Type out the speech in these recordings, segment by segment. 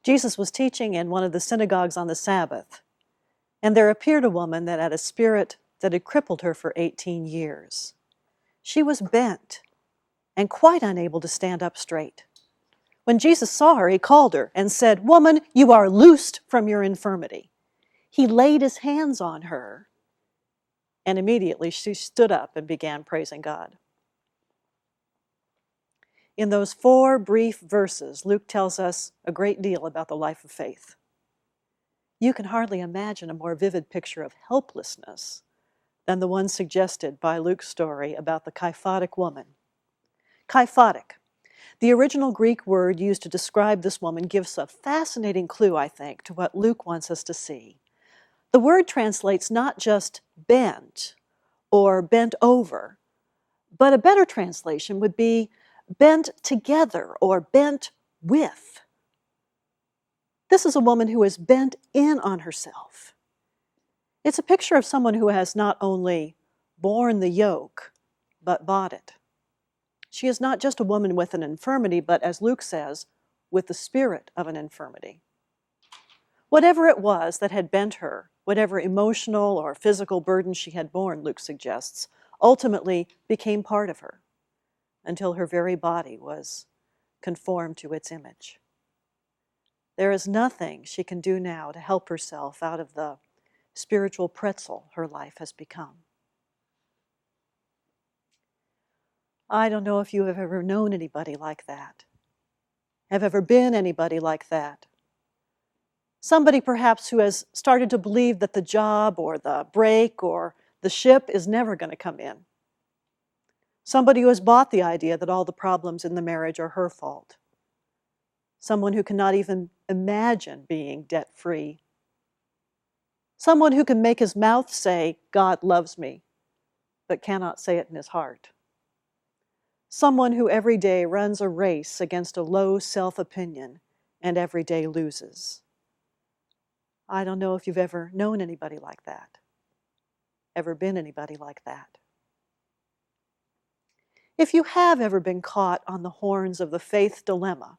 Jesus was teaching in one of the synagogues on the Sabbath, and there appeared a woman that had a spirit that had crippled her for 18 years. She was bent and quite unable to stand up straight. When Jesus saw her, he called her and said, "Woman, you are loosed from your infirmity." He laid his hands on her, and immediately she stood up and began praising God. In those 4 brief verses, Luke tells us a great deal about the life of faith. You can hardly imagine a more vivid picture of helplessness than the one suggested by Luke's story about the Kyphotic woman. Kyphotic, the original Greek word used to describe this woman, gives a fascinating clue, I think, to what Luke wants us to see. The word translates not just bent or bent over, but a better translation would be bent together or bent with. This is a woman who is bent in on herself. It's a picture of someone who has not only borne the yoke, but bought it. She is not just a woman with an infirmity, but as Luke says, with the spirit of an infirmity. Whatever it was that had bent her, whatever emotional or physical burden she had borne, Luke suggests, ultimately became part of her, until her very body was conformed to its image. There is nothing she can do now to help herself out of the spiritual pretzel her life has become. I don't know if you have ever known anybody like that, have ever been anybody like that. Somebody perhaps who has started to believe that the job or the break or the ship is never going to come in. Somebody who has bought the idea that all the problems in the marriage are her fault. Someone who cannot even imagine being debt-free. Someone who can make his mouth say, "God loves me," but cannot say it in his heart. Someone who every day runs a race against a low self-opinion and every day loses. I don't know if you've ever known anybody like that, ever been anybody like that. If you have ever been caught on the horns of the faith dilemma,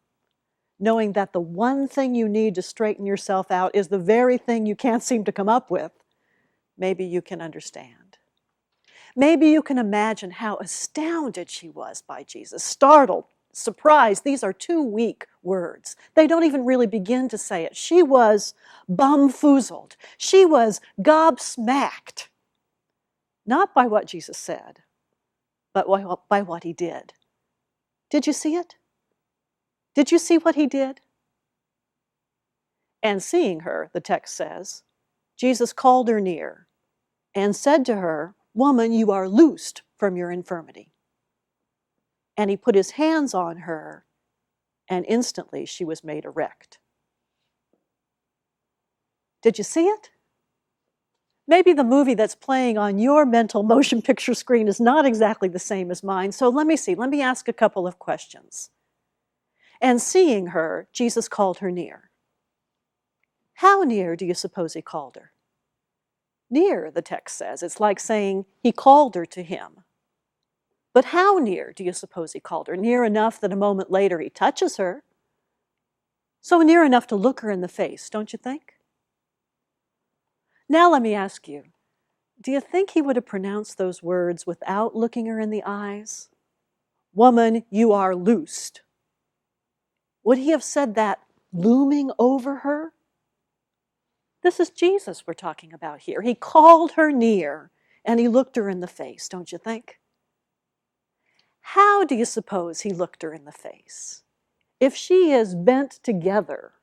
knowing that the one thing you need to straighten yourself out is the very thing you can't seem to come up with, maybe you can understand. Maybe you can imagine how astounded she was by Jesus, startled, surprised. These are 2 weak words. They don't even really begin to say it. She was bumfoozled. She was gobsmacked. Not by what Jesus said, but by what he did. Did you see it? Did you see what he did? And seeing her, the text says, Jesus called her near and said to her, "Woman, you are loosed from your infirmity." And he put his hands on her, and instantly she was made erect. Did you see it? Maybe the movie that's playing on your mental motion picture screen is not exactly the same as mine, so let me ask a couple of questions. And seeing her, Jesus called her near. How near do you suppose he called her? Near, the text says. It's like saying he called her to him. But how near do you suppose he called her? Near enough that a moment later he touches her. So near enough to look her in the face, don't you think? Now let me ask you, do you think he would have pronounced those words without looking her in the eyes? "Woman, you are loosed." Would he have said that looming over her? This is Jesus we're talking about here. He called her near and he looked her in the face, don't you think? How do you suppose he looked her in the face? If she is bent together,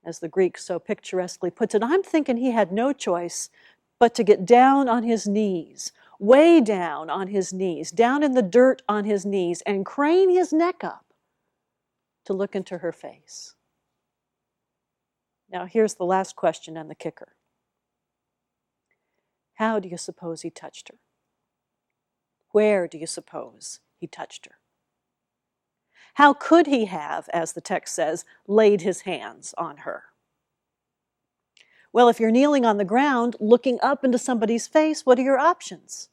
as the Greek so picturesquely puts it, I'm thinking he had no choice but to get down on his knees, way down on his knees, down in the dirt on his knees, and crane his neck up to look into her face. Now here's the last question and the kicker. How do you suppose he touched her? Where do you suppose he touched her? How could he have, as the text says, laid his hands on her? Well, if you're kneeling on the ground, looking up into somebody's face, what are your options?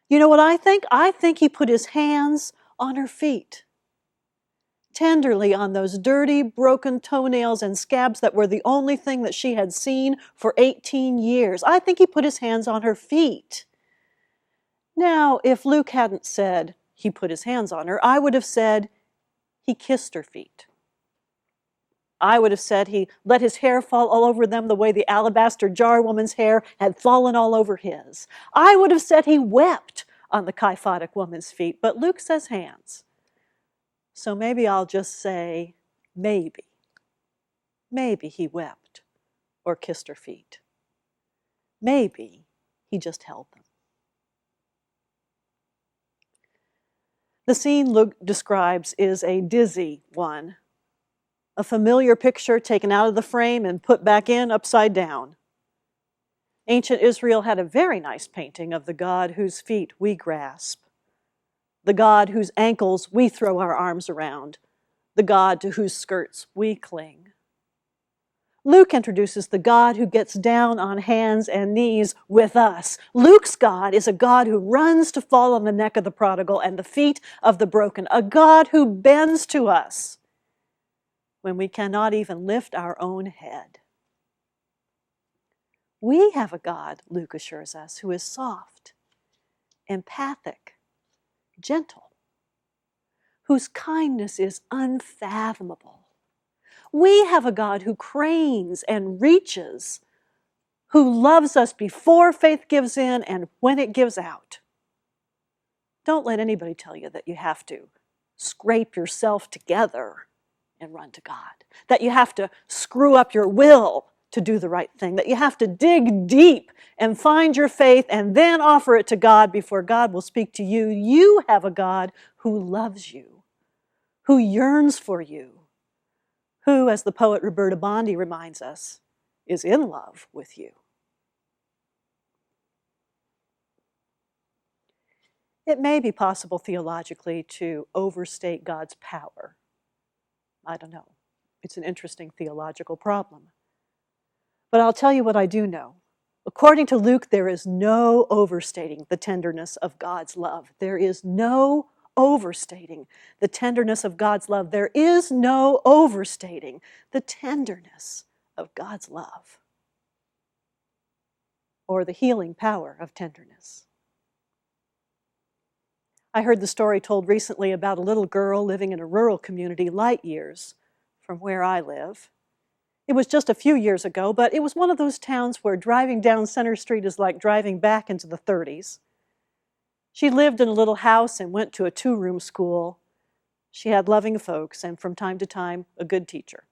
You know what I think? I think he put his hands on her feet. tenderly on those dirty, broken toenails and scabs that were the only thing that she had seen for 18 years. I think he put his hands on her feet. Now, if Luke hadn't said he put his hands on her, I would have said he kissed her feet. I would have said he let his hair fall all over them the way the alabaster jar woman's hair had fallen all over his. I would have said he wept on the Kyphotic woman's feet, but Luke says hands. So maybe I'll just say maybe. Maybe he wept or kissed her feet. Maybe he just held them. The scene Luke describes is a dizzy one, a familiar picture taken out of the frame and put back in upside down. Ancient Israel had a very nice painting of the God whose feet we grasp, the God whose ankles we throw our arms around, the God to whose skirts we cling. Luke introduces the God who gets down on hands and knees with us. Luke's God is a God who runs to fall on the neck of the prodigal and the feet of the broken, a God who bends to us when we cannot even lift our own head. We have a God, Luke assures us, who is soft, empathic, gentle, whose kindness is unfathomable. We have a God who cranes and reaches, who loves us before faith gives in and when it gives out. Don't let anybody tell you that you have to scrape yourself together and run to God, that you have to screw up your will to do the right thing, that you have to dig deep and find your faith and then offer it to God before God will speak to you. You have a God who loves you, who yearns for you, who, as the poet Roberta Bondi reminds us, is in love with you. It may be possible theologically to overstate God's power. I don't know. It's an interesting theological problem. But I'll tell you what I do know. According to Luke, there is no overstating the tenderness of God's love. There is no overstating the tenderness of God's love. There is no overstating the tenderness of God's love, or the healing power of tenderness. I heard the story told recently about a little girl living in a rural community light years from where I live. It was just a few years ago, but it was one of those towns where driving down Center Street is like driving back into the 30s. She lived in a little house and went to a 2-room school. She had loving folks and from time to time a good teacher.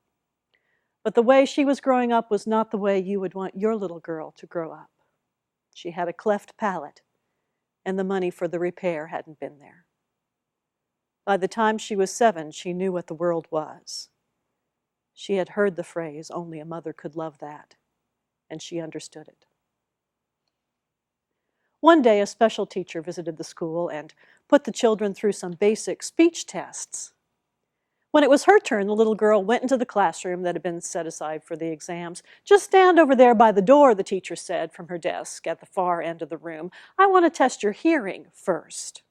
But the way she was growing up was not the way you would want your little girl to grow up. She had a cleft palate, and the money for the repair hadn't been there. By the time she was 7, she knew what the world was. She had heard the phrase, "Only a mother could love that," and she understood it. One day, a special teacher visited the school and put the children through some basic speech tests. When it was her turn, the little girl went into the classroom that had been set aside for the exams. "Just stand over there by the door," the teacher said from her desk at the far end of the room. "I want to test your hearing first.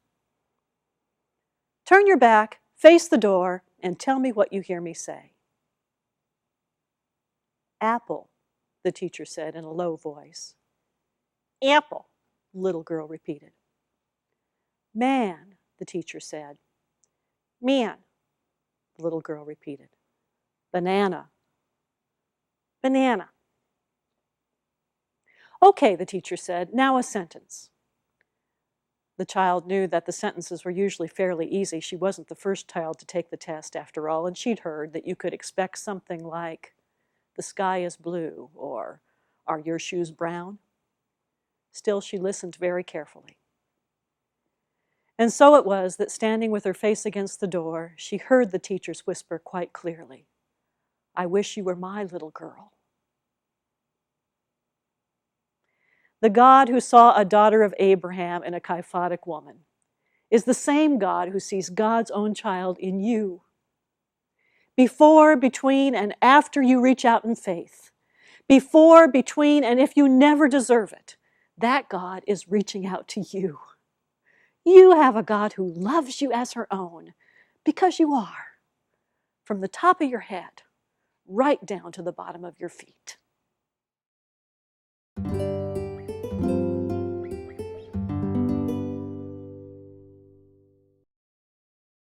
Turn your back, face the door, and tell me what you hear me say." "Apple," the teacher said in a low voice. "Apple," the little girl repeated. "Man," the teacher said. "Man," the little girl repeated. "Banana. Banana." "Okay," the teacher said, "now a sentence." The child knew that the sentences were usually fairly easy. She wasn't the first child to take the test, after all, and she'd heard that you could expect something like, "The sky is blue," or "Are your shoes brown?" Still, she listened very carefully. And so it was that, standing with her face against the door, she heard the teacher's whisper quite clearly, "I wish you were my little girl." The God who saw a daughter of Abraham in a Kyphotic woman is the same God who sees God's own child in you. Before, between, and after you reach out in faith, before, between, and if you never deserve it, that God is reaching out to you. You have a God who loves you as her own because you are. from the top of your head right down to the bottom of your feet.